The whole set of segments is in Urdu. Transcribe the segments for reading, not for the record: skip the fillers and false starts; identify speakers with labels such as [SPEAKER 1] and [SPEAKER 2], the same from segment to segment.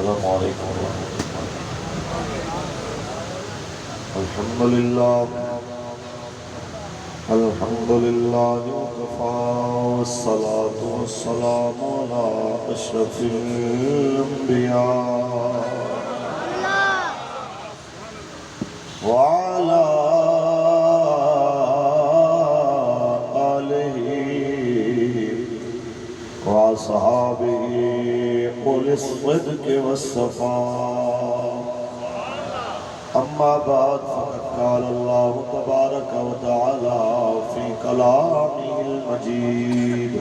[SPEAKER 1] السلام علیکم ورحمۃ اللہ۔ الحمد للہ وکفی والصلاة والسلام علی اشرف الانبیاء وعلی آلہ وصحابہ أولي الصدق والصفاء أما بعد فقد قال الله تبارك وتعالى في كلامه المجيد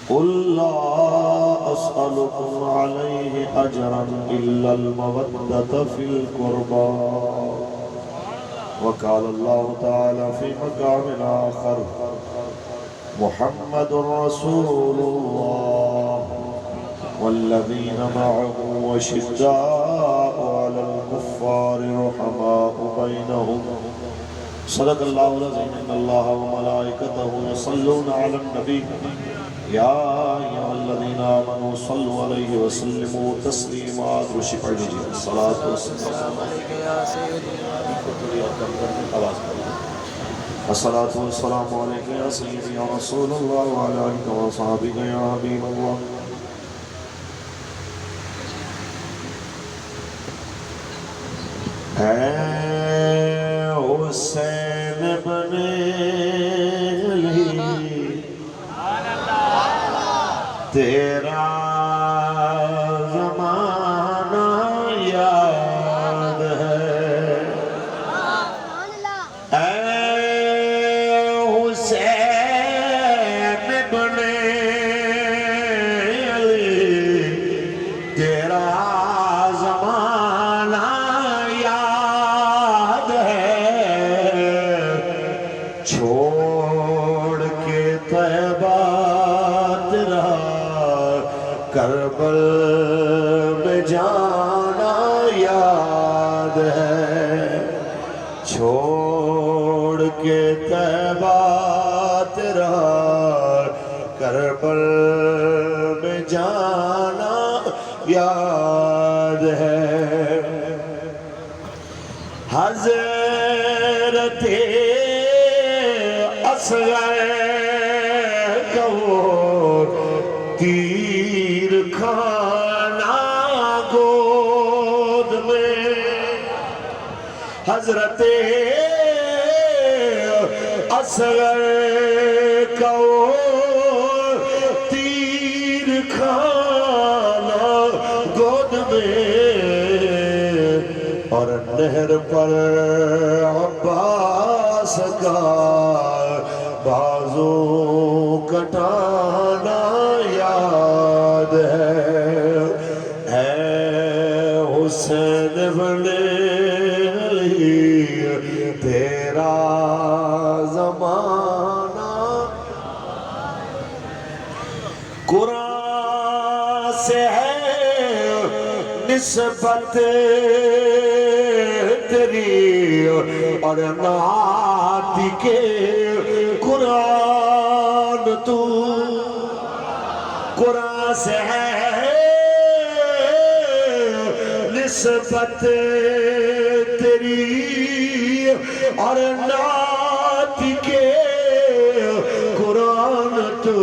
[SPEAKER 1] قل لا أسألكم عليه أجرا إلا المودة في القربى وقال الله تعالى في مقام آخر محمد رسول الله والذين معه وشداء على الكفار رحماء بينهم صدق الله العظيم إن الله وملائكته يصلون على النبي يا أيها الذين آمنوا صلوا عليه وسلموا تسليما درشق عليه الصلاة والسلام عليك يا سيدي الصلاة والسلام عليك يا سيدي يا رسول الله وعلى آلك وصحبك يا حبيب الله اے حسین بن علی تیرا زمانہ یاد ہے اے حسین بن علی تیرا کربل میں جانا یاد ہے چھوڑ کے طیبہ تیرا کربل میں جانا یاد ہے حضرت اصغر کو تیر کھانا گود میں حضرت اصغر کو تیر کھانا گود میں اور نہر پر عباس کا بازو کٹانا یاد ہے اے حسین بن علی تیرا زمانہ قرآن سے ہے نسبت تیری اور نعت کے قرآن تو قرآن سے ہے نسبت تیری اور نعت کے قرآن تو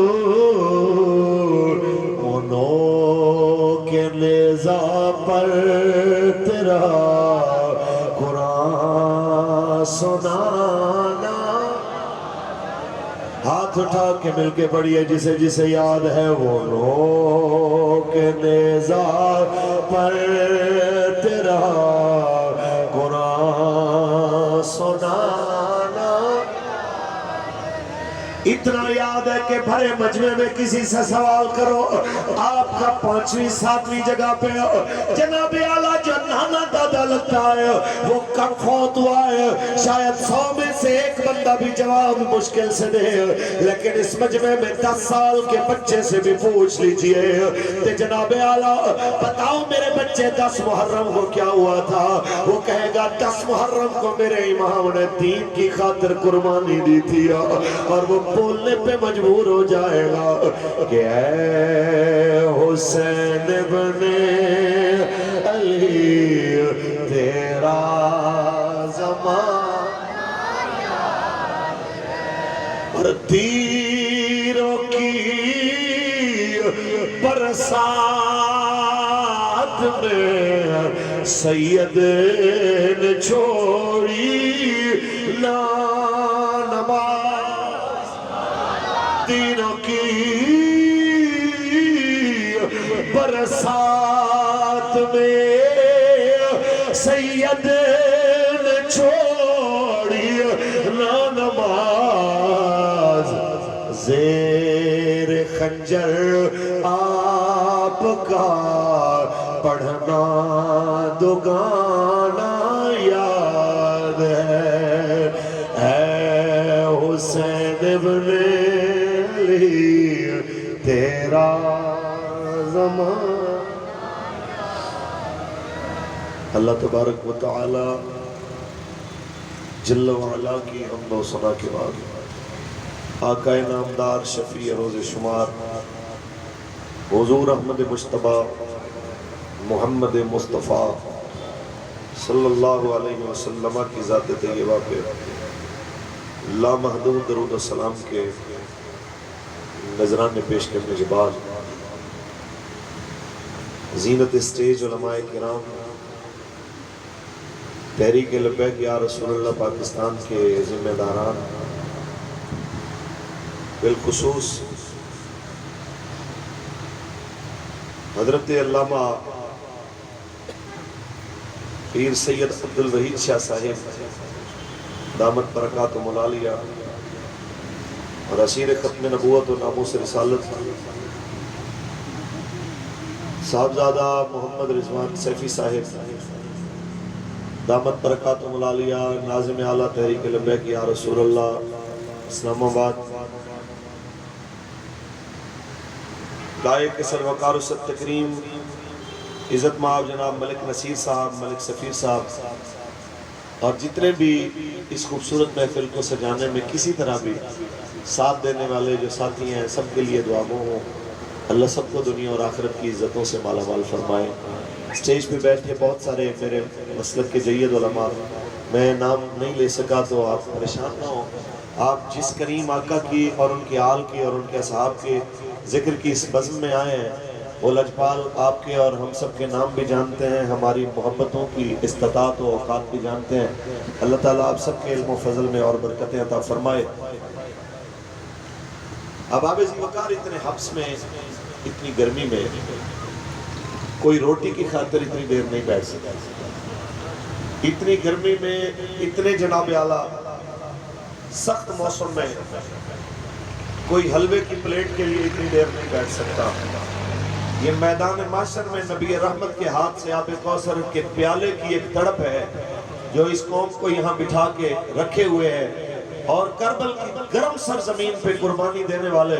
[SPEAKER 1] انہوں کے نیزہ پر تیرا قرآن سنانا ہاتھ اٹھا کے مل کے پڑھیے جسے جسے یاد ہے وہ لوگ نیزہ پر تیرا قرآن سنانا اتنا یاد ہے کہ بھرے مجمع میں کسی سے سوال کرو آپ کا 5ویں 7ویں جگہ پہ جناب اعلیٰ جو نانا دادا لگتا ہے وہ کب فوت ہوا ہے شاید 100 میں سے ایک بندہ بھی جواب مشکل سے دے، لیکن اس مجمع میں 10 سال کے بچے سے بھی پوچھ لیجئے کہ جناب اعلیٰ بتاؤ میرے بچے 10 محرم کو کیا ہوا تھا، وہ کہے گا 10 محرم کو میرے امام نے دین کی خاطر قربانی دی تھی، اور وہ بولنے پہ مجبور ہو جائے گا کہ اے حسین ابن علی تیرا زمان اور تیروں کی برسات میں سید نے چھوڑی نا نماز، تیروں کی برسات میں سید نے چھوڑی نا نماز، زیر خنجر آپ کا پڑھنا دگانا یاد ہے، اے حسین ابن علی تیرا زمان۔ اللہ تبارک و تعالی جل وعلا کی حمد و ثنا کے بعد آقا نامدار شفیع روز شمار حضور احمد مجتبی محمد مصطفیٰ صلی اللہ علیہ وسلم کی ذات طیبہ پہ لامحدود درود و سلام کے نذرانے پیش کرنے کے بعد زینت اسٹیج علماء کرام، تحریک لبیک یا رسول اللہ پاکستان کے ذمہ داران، بالخصوص حضرت علامہ پیر سید عبدالوحید شاہ صاحب دامت برکاتہم العالیہ اور اسیر ختم نبوت و ناموس رسالت صاحبزادہ محمد رضوان سیفی صاحب دامت برکاتہم العالیہ، ناظم اعلیٰ تحریک لبیک یا رسول اللہ اسلام آباد، لائق سر وقار و ست تکریم عزت مآب جناب ملک نصیر صاحب، ملک سفیر صاحب، اور جتنے بھی اس خوبصورت محفل کو سجانے میں کسی طرح بھی ساتھ دینے والے جو ساتھی ہیں، سب کے لیے دعا ہوں اللہ سب کو دنیا اور آخرت کی عزتوں سے مالا مال فرمائے۔ اسٹیج پہ بیٹھے بہت سارے میرے مسلک کے جید علماء، میں نام نہیں لے سکا تو آپ پریشان نہ ہوں، آپ جس کریم آقا کی اور ان کے آل کی اور ان کے اصحاب کے ذکر کی اس بزم میں آئے ہیں، وہ لجپال آپ کے اور ہم سب کے نام بھی جانتے ہیں، ہماری محبتوں کی استطاعت و اوقات بھی جانتے ہیں۔ اللہ تعالیٰ آپ سب کے علم و فضل میں اور برکتیں عطا فرمائے۔ اب آب ذی وقار اتنے حبس میں، اتنی گرمی میں کوئی روٹی کی خاطر اتنی دیر نہیں بیٹھ سکتا، اتنی گرمی میں اتنے جناب اعلیٰ سخت موسم میں کوئی حلوے کی پلیٹ کے لیے اتنی دیر نہیں بیٹھ سکتا۔ یہ میدان محشر میں نبی رحمت کے ہاتھ سے آب کوثر کے پیالے کی ایک تڑپ ہے جو اس قوم کو یہاں بٹھا کے رکھے ہوئے ہے، اور کربل کی گرم سرزمین پہ قربانی دینے والے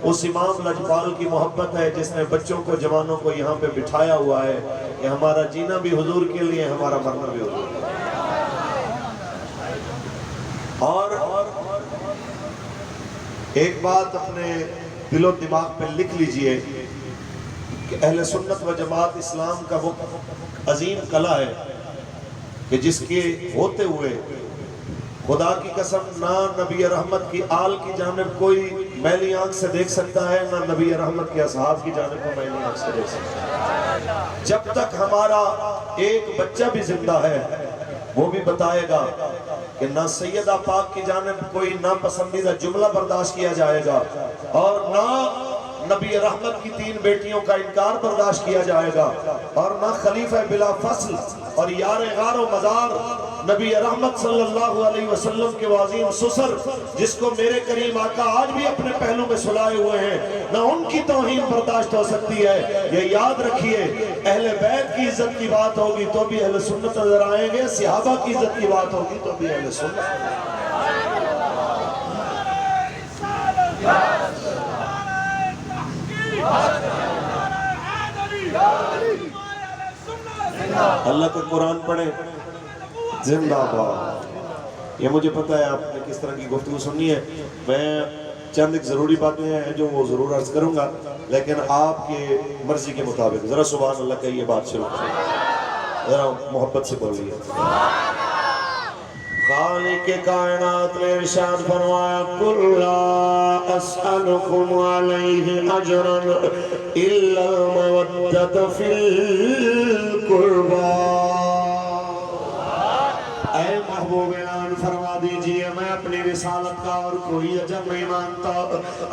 [SPEAKER 1] اس امام لجپال کی محبت ہے جس نے بچوں کو جوانوں کو یہاں پہ بٹھایا ہوا ہے کہ ہمارا جینا بھی حضور کے لیے، ہمارا مرنا بھی حضور کے لیے۔ اور ایک بات اپنے دل و دماغ پہ لکھ لیجئے کہ اہل سنت و جماعت اسلام کا وہ عظیم قلعہ ہے کہ جس کے ہوتے ہوئے خدا کی قسم نہ نبی رحمت کی آل کی جانب کوئی میلی آنکھ سے دیکھ سکتا ہے، نہ نبی رحمت کے اصحاب کی جانب کو میلی آنکھ سے دیکھ سکتا ہے۔ جب تک ہمارا ایک بچہ بھی زندہ ہے وہ بھی بتائے گا کہ نہ سیدہ پاک کی جانب کوئی ناپسندیدہ جملہ برداشت کیا جائے گا، اور نہ نبی رحمت کی 3 بیٹیوں کا انکار برداشت کیا جائے گا، اور نہ خلیفہ بلا فصل اور یار غار و مزار نبی رحمت صلی اللہ علیہ وسلم کے عظیم سسر جس کو میرے کریم آقا آج بھی اپنے پہلو میں سلائے ہوئے ہیں، نہ ان کی توہین برداشت ہو سکتی ہے۔ یہ یاد رکھیے، اہل بیت کی عزت کی بات ہوگی تو بھی اہل سنت نظر آئیں گے، صحابہ کی عزت کی بات ہوگی تو بھی اہل سنت۔ اللہ کا قرآن پڑھیں زندہ باد. یہ مجھے پتا ہے آپ نے کس طرح کی گفتگو سننی ہے. میں چند ایک ضروری باتیں ہیں جو وہ ضرور عرض کروں گا، لیکن آپ کے مرضی کے مطابق ذرا سبحان اللہ کا یہ بات شروع کریں، ذرا محبت سے بولیے. خالق کائنات نے ارشاد فرمایا قل لا اسألكم علیہ اجرا الا المودۃ فی القربى. اے محبوب اعلان فرما دیجئے میں اپنی رسالت کا اور کوئی اجر نہیں مانتا،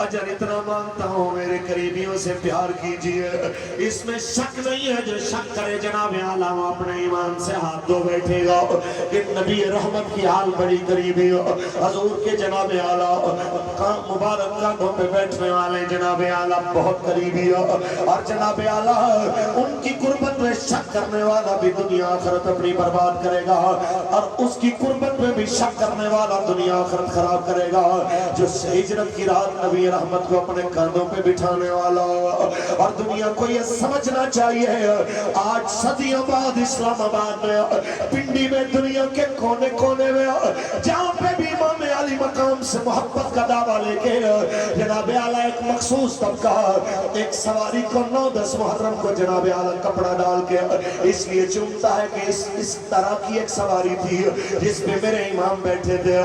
[SPEAKER 1] اجر اتنا مانتا ہوں میرے قریبیوں سے پیار کیجئے. اس میں شک نہیں ہے، جو شک کرے جناب اعلیٰ اپنے ایمان سے ہاتھ دھو بیٹھے گا کہ نبی رحمت کی حال بڑی قریبی حضور کے جناب اعلیٰ مبارک کاندھوں پہ بیٹھنے والے جناب اعلیٰ بہت قریبی اور جناب اعلیٰ ان کی قربت میں شک کرنے والا بھی دنیا آخرت اپنی برباد کرے گا، اور اس کی قربت میں بھی شک کرنے والا دنیا آخرت خراب کرے گا. جو ہجرت کی رات نبی رحمت کو اپنے کاندھوں پہ بٹھانے والا، اور دنیا کو یہ سمجھنا چاہیے آج صدیوں بعد اسلام آباد میں پنڈی میں دنیا کے کونے کونے میں جہاں پہ بھی امام علی مقام سے محبت کا دعویٰ لے کے جناب اعلیٰ ایک مخصوص طبقہ ایک سواری کو 9-10 محرم کو جناب اعلیٰ کپڑا ڈال کے اس لیے چومتا ہے کہ اس طرح کی ایک سواری تھی جس پہ میرے امام بیٹھے تھے.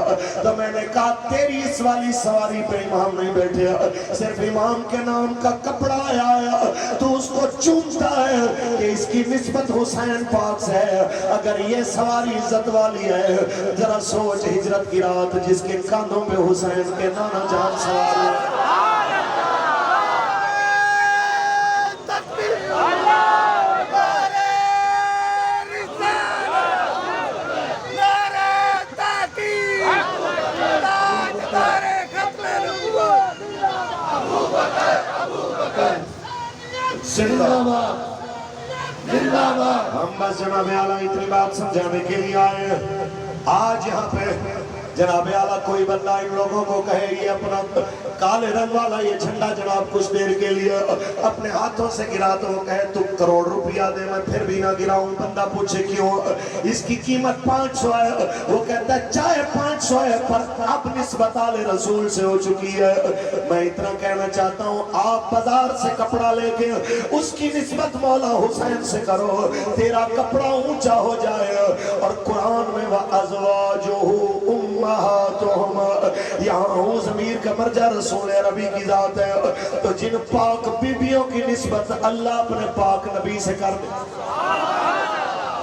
[SPEAKER 1] تو میں نے کہا تیری اس والی سواری پہ امام نہیں بیٹھے، صرف امام کے نام کا کپڑا آیا ہے تو اس کو چومتا ہے کہ اس کی نسبت حسین پاک سے ہے. اگر یہ سواری عزت والی ہے ذرا سوچ ہجرت کی رات جس کے کاندھوں پہ حسین کے نانا جان سوار ہے. ہم بس جناب اعلیٰ اتنی بات سمجھانے کے لیے آئے. آج یہاں پہ جناب اعلیٰ کوئی بندہ ان لوگوں کو کہے یہ اپنا کالے رنگ والا یہ جھنڈا جناب کچھ دیر کے لیے اپنے ہاتھوں سے گرا تو وہ کہے تو کروڑ روپیہ دے میں پھر بھی نہ گراؤں. بندہ پوچھے کیوں؟ اس کی قیمت 500 ہے. وہ کہتا ہے چاہے 500 ہے پر اب نسبت آل رسول سے ہو چکی ہے. میں اتنا کہنا چاہتا ہوں آپ بازار سے کپڑا لے کے اس کی نسبت مولا حسین سے کرو، تیرا کپڑا اونچا ہو جائے. اور قرآن میں وَأَزْوَاجُهُ أُمَّهَاتُهُمْ یہاں ہوں ضمیر کا مرجع رسول عربی کی ذات ہے. تو جن پاک بیبیوں کی نسبت اللہ اپنے پاک نبی سے کر دے،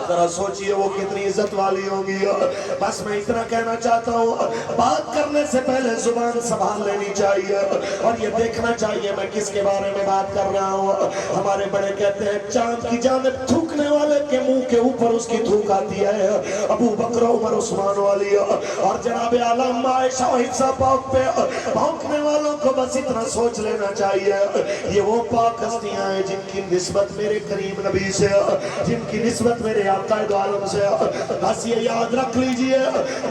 [SPEAKER 1] ذرا سوچئے وہ کتنی عزت والی ہوگی. بس میں اتنا کہنا چاہتا ہوں بات کرنے سے پہلے زبان سنبھال لینی چاہیے اور یہ دیکھنا چاہیے میں کس کے بارے میں بات کر رہا ہوں. ہمارے بڑے کہتے ہیں چاند کی جانب تھوکنے والے کے منہ کے اوپر اس کی تھوک آتی ہے. ابو بکر عمر عثمان والی اور جناب اعلیٰ عائشہ و حفصہ پاک پہ بھونکنے والوں کو بس اتنا سوچ لینا چاہیے یہ وہ پاک ہستیاں ہیں جن کی نسبت میرے کریم نبی سے، جن کی نسبت میرے قائد عالم سے. بس یہ یاد رکھ لیجئے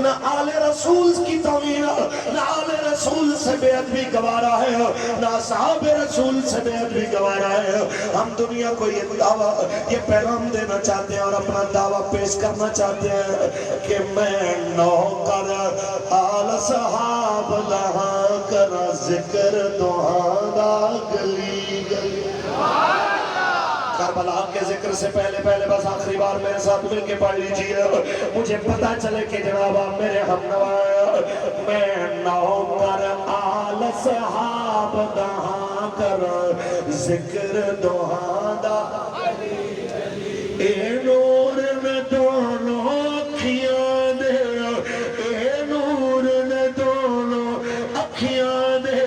[SPEAKER 1] نہ آل رسول کی توہین، نہ آل رسول سے بے ادبی گوارا ہے، نہ صحاب رسول سے بے ادبی گوارا ہے. ہم دنیا کو یہ دعویٰ یہ پیغام دینا چاہتے ہیں اور اپنا دعویٰ پیش کرنا چاہتے ہیں کہ میں نوکر آل صحاب دہاں کر ذکر دہاں گلی گلی. کربلا کے ذکر سے پہلے بس آخری بار میرے ساتھ مل کے پڑھ لیجئے مجھے پتا چلے کہ جناب آپ میرے ہم نوا. میں نوکر آل صحاب دہاں کر ذکر دہاں دا اے نور میں دونوں اکھیاں دے، اے نور میں دونوں اکھیاں دے.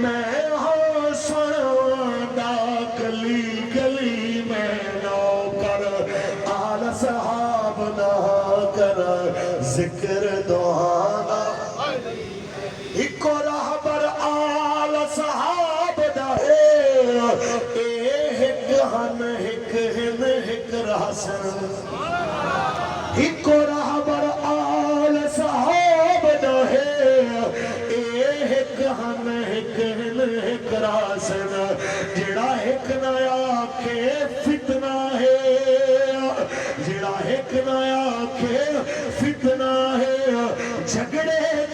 [SPEAKER 1] میں ہوں سنواندا گلی گلی میں نوکر آل صحاب نہا کر ذکر دہانا. ایکو رہبر آل صحاب دہے اے ہن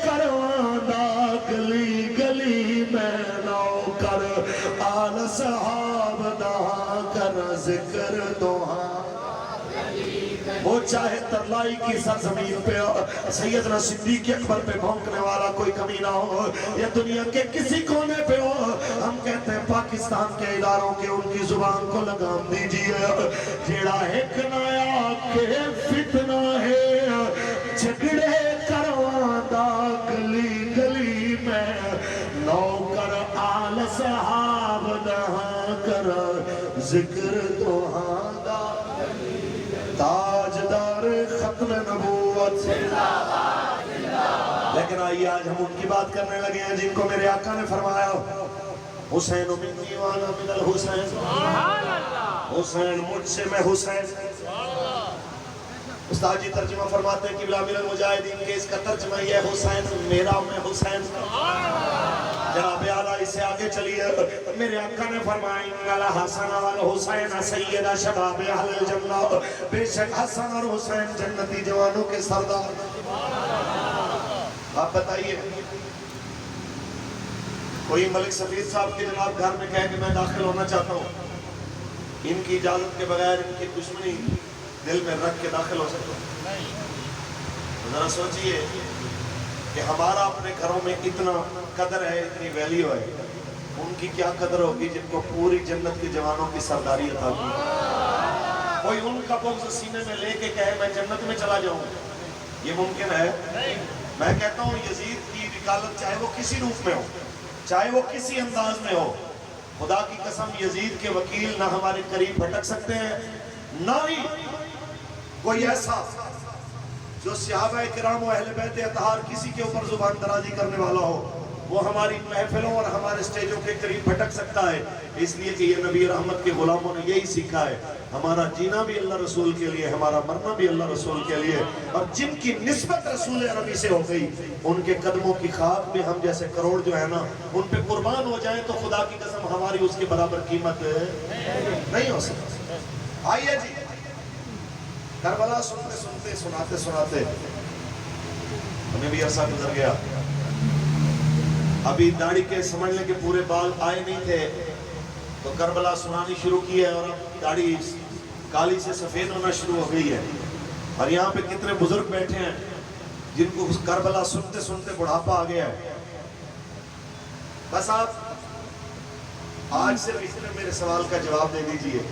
[SPEAKER 1] کروانا گلی گلی میں نوکر آل صحاب دہا کر ذکر دوہاں وہ چاہے ترلائی کی سرزمین پہ سیدنا صدیق اکبر پہ بھونکنے والا کوئی کمی نہ ہو یا دنیا کے کسی کونے پہ ہو ہم کہتے ہیں پاکستان کے اداروں کے ان کی زبان کو لگام دیجئے جیڑا ایک نایا کے فتنہ ہے جھگڑے کروانا گلی گلی میں نوکر آل صحاب دہاں کر ذکر دوہاں دا تاجدار ختم نبوت لیکن آئیے آج ہم ان کی بات کرنے لگے ہیں جن کو میرے آقا نے فرمایا حسین منی وانا من الحسین حسین مجھ سے میں حسین استاد جی ترجمہ فرماتے ہیں کہ بلامل المجاہدین کے اس کا ترجمہ یہ ہے حسین میرا میں حسین جناب اعلیٰ اس سے آگے چلیے میرے آقا نے فرمایا ان الحسن والحسین سید شباب اہل الجنہ بے شک حسن اور حسین جنتی جوانوں کے سردار آپ بتائیے کوئی ملک سفید صاحب کے جناب گھر میں کہے کہ میں داخل ہونا چاہتا ہوں ان کی اجازت کے بغیر ان کی دشمنی دل میں رکھ کے داخل ہو سکتا ہوں ذرا سوچئے کہ ہمارا اپنے گھروں میں اتنا قدر ہے اتنی ویلیو ہے ان کی کیا قدر ہوگی جن کو پوری جنت کے جوانوں کی سرداری عطا کی کوئی ان کا بغض سینے میں لے کے کہے میں جنت میں چلا جاؤں یہ ممکن ہے میں کہتا ہوں یزید کی وکالت چاہے وہ کسی روپ میں ہو چاہے وہ کسی انداز میں ہو خدا کی قسم یزید کے وکیل نہ ہمارے قریب بھٹک سکتے ہیں نہ ہی کوئی ایسا جو صحابہ کرام و اہل بیت اطہار کسی کے اوپر زبان درازی کرنے والا ہو وہ ہماری محفلوں اور ہمارے سٹیجوں کے قریب بھٹک سکتا ہے اس لیے کہ یہ نبی رحمت کے غلاموں نے یہی سیکھا ہے ہمارا جینا بھی اللہ رسول کے لیے ہمارا مرنا بھی اللہ رسول کے لیے اور جن کی نسبت رسول عربی سے ہو گئی ان کے قدموں کی خاک بھی ہم جیسے کروڑ جو ہے نا ان پہ قربان ہو جائیں تو خدا کی قسم ہماری اس کے برابر قیمت نہیں ہو سکتی آئیے جی کربلا سنتے سنتے سناتے سناتے ہمیں بھی عرصہ گزر گیا ابھی داڑھی کے سمجھ لیں کہ پورے بال آئے نہیں تھے تو کربلا سنانی شروع کی ہے اور اب داڑھی کالی سے سفید ہونا شروع ہو گئی ہے اور یہاں پہ کتنے بزرگ بیٹھے ہیں جن کو کربلا سنتے سنتے بڑھاپا آ گیا ہے بس آپ آج صرف اتنے میرے سوال کا جواب دے دیجئے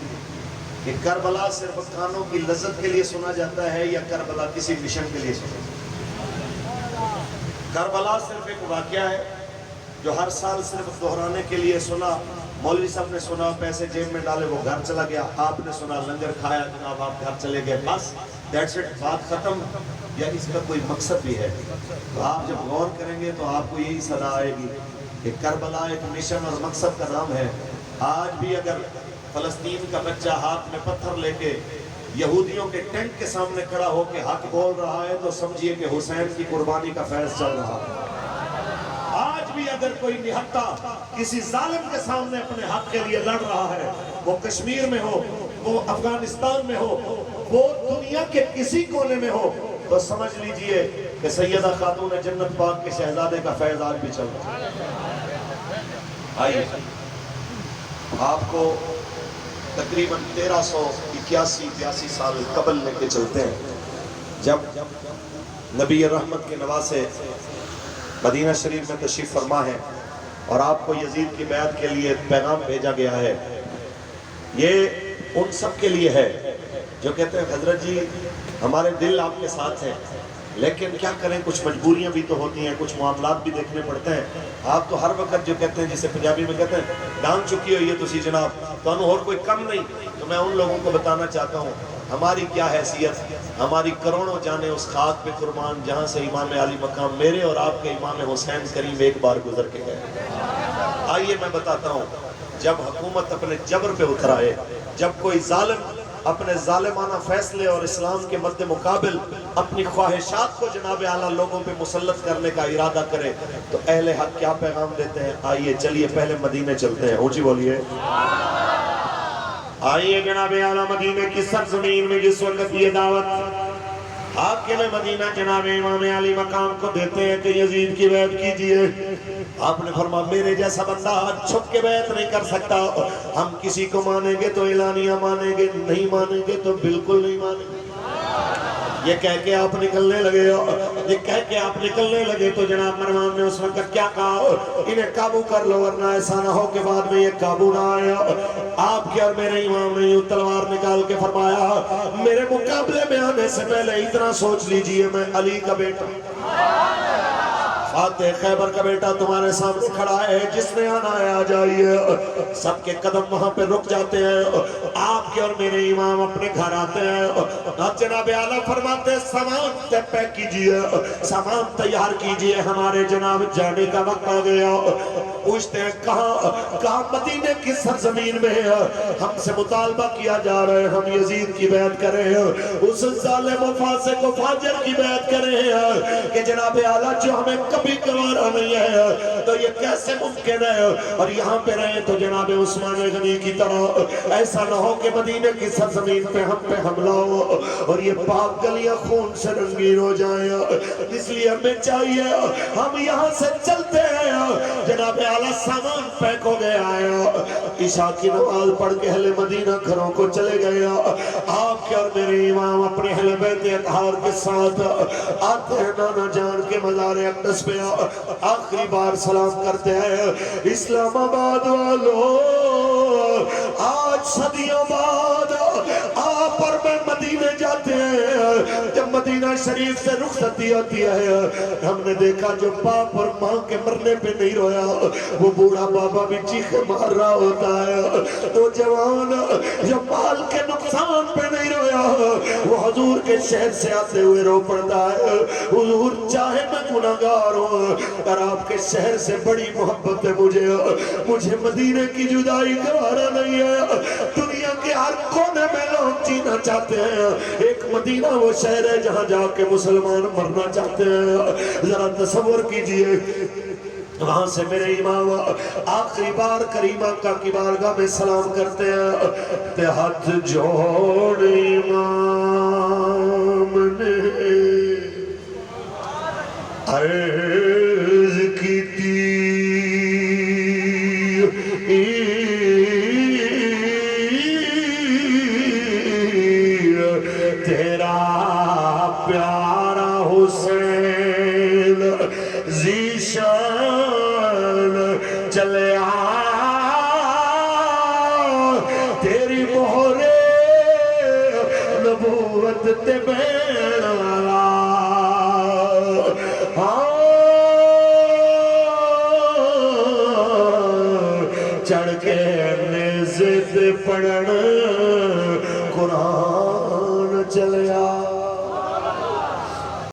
[SPEAKER 1] کہ کربلا صرف کانوں کی لذت کے لیے سنا جاتا ہے یا کربلا کسی مشن کے لیے سنا جاتا ہے کربلا صرف ایک واقعہ ہے جو ہر سال صرف دہرانے کے لیے سنا مولوی صاحب نے سنا پیسے جیب میں ڈالے وہ گھر چلا گیا آپ نے سنا لنگر کھایا جناب آپ گھر چلے گئے بس دیٹس اٹ بات ختم یا اس کا کوئی مقصد بھی ہے تو آپ جب غور کریں گے تو آپ کو یہی صدا آئے گی کہ کربلا ایک مشن اور مقصد کا نام ہے آج بھی اگر فلسطین کا بچہ ہاتھ میں پتھر لے کے یہودیوں کے ٹینٹ کے سامنے کھڑا ہو کے حق بول رہا ہے تو سمجھیے کہ حسین کی قربانی کا فیض چل رہا ہے آج بھی اگر کوئی نہتا کسی ظالم کے سامنے اپنے حق کے لیے لڑ رہا ہے وہ کشمیر میں ہو وہ افغانستان میں ہو وہ دنیا کے کسی کونے میں ہو تو سمجھ لیجئے کہ سیدہ خاتون جنت پاک کے شہزادے کا فیض آج بھی چل رہا ہے آئیے آپ کو تقریباً 1381 سال قبل لے کے چلتے ہیں جب نبی رحمت کے نواسے مدینہ شریف میں تشریف فرما ہے اور آپ کو یزید کی بیعت کے لیے پیغام بھیجا گیا ہے یہ ان سب کے لیے ہے جو کہتے ہیں حضرت جی ہمارے دل آپ کے ساتھ ہیں لیکن کیا کریں کچھ مجبوریاں بھی تو ہوتی ہیں کچھ معاملات بھی دیکھنے پڑتے ہیں آپ تو ہر وقت جو کہتے ہیں جسے پنجابی میں کہتے ہیں ڈانگ چکی ہوئی ہے تسی جناب تو اور کوئی کم نہیں تو میں ان لوگوں کو بتانا چاہتا ہوں ہماری کیا حیثیت ہماری کروڑوں جانیں اس خاک پہ قربان جہاں سے امام علی مقام میرے اور آپ کے امام حسین کریم ایک بار گزر کے گئے آئیے میں بتاتا ہوں جب حکومت اپنے جبر پہ اتر آئے جب کوئی ظالم اپنے ظالمانہ فیصلے اور اسلام کے مد مقابل اپنی خواہشات کو جناب اعلیٰ لوگوں پہ مسلط کرنے کا ارادہ کرے تو اہل حق کیا پیغام دیتے ہیں آئیے چلیے پہلے مدینے چلتے ہیں اونچی بولیے آئیے جناب اعلیٰ مدینے کی سرزمین میں جس وقت یہ دعوت آپ کے مدینہ جناب امام علی مقام کو دیتے ہیں کہ یزید کی بیعت کیجئے. آپ نے فرمایا میرے جیسا بندہ چھپ کے بیعت نہیں کر سکتا. ہم کسی کو مانیں گے تو اعلانیہ مانیں گے, نہیں مانیں گے تو بالکل نہیں مانیں گے. یہ کہہ کے آپ نکلنے لگے تو جناب مروان نے اس وقت کیا کہا, انہیں قابو کر لو ورنہ ایسا نہ ہو کہ بعد میں یہ قابو نہ آیا. آپ کے اور میرے امام نے یوں تلوار نکال کے فرمایا میرے مقابلے میں آنے سے پہلے اتنا سوچ لیجئے میں علی کا بیٹا, فاتح خیبر کا بیٹا تمہارے سامنے کھڑا ہے, جس نے آنا ہے آ جائیے. سب کے قدم وہاں پہ رک جاتے ہیں. آپ کے اور میرے امام اپنے گھر آتے ہیں. جناب اعلیٰ فرماتے ہیں سامان پیک کیجئے, سامان تیار کیجئے, ہمارے جناب جانے کا وقت آ گیا. پوچھتے ہیں کہاں مدینے کی سرزمین میں ہے, ہم سے مطالبہ کیا جا رہا ہے ہم یزید کی بیعت کریں ہیں, اس ظالم و فاسق و فاجر کی بیعت کریں ہیں کہ جناب اعلیٰ جو ہمیں کبھی گوارا نہیں ہے تو یہ کیسے ممکن ہے, اور یہاں پہ رہے تو جناب عثمان غنی کی طرح ایسا نہ ہو کہ مدینے کی سرزمین پہ ہم پہ حملہ ہو اور یہ پاک گلیاں خون سے رنگین ہو جائیں. اس لیے ہمیں چاہیے ہم یہاں سے چلتے ہیں. جناب اعلیٰ سامان پیک ہو گیا ہے, عشاء کی نماز پڑھ کے اہل مدینہ گھروں کو چلے گئے. آپ کے اور میرے امام اپنے اہل بیت اطہار کے ساتھ آتے ہیں نانا جان کے مزار اقدس پہ, آخری بار سلام کرتے ہیں. اسلام آباد والو آج صدیوں بعد آپ اور میں مدینے جاتے ہیں. جب مدینہ شریف سے رخصتی ہوتی ہے ہم نے دیکھا جو باپ اور ماں کے مرنے پہ نہیں رویا وہ بوڑھا بابا بھی چیخ مار رہا ہوتا ہے. وہ جوان جو مال کے نقصان پہ نہیں رویا وہ حضور کے شہر سے آتے ہوئے رو پڑتا ہے. حضور چاہے میں گناہگار ہوں اور آپ کے شہر سے بڑی محبت ہے مجھے مدینے کی جدائی گوارا نہیں ہے. دنیا کے ہر کونے میں لوگ جینا چاہتے ہیں, ایک مدینہ وہ شہر ہے جہاں جا کے مسلمان مرنا چاہتے ہیں. ذرا تصور کیجئے وہاں سے میرے امام آخری بار کریم آقا کی بارگاہ میں سلام کرتے ہیں. تے ہاتھ جوڑ امام نے عرض کی تھی تیرا پیارا حسین ذیشان چلے تیری مہر نبوت تے بین والا چڑھ کے نیزے تے پڑھن قرآن چلیا.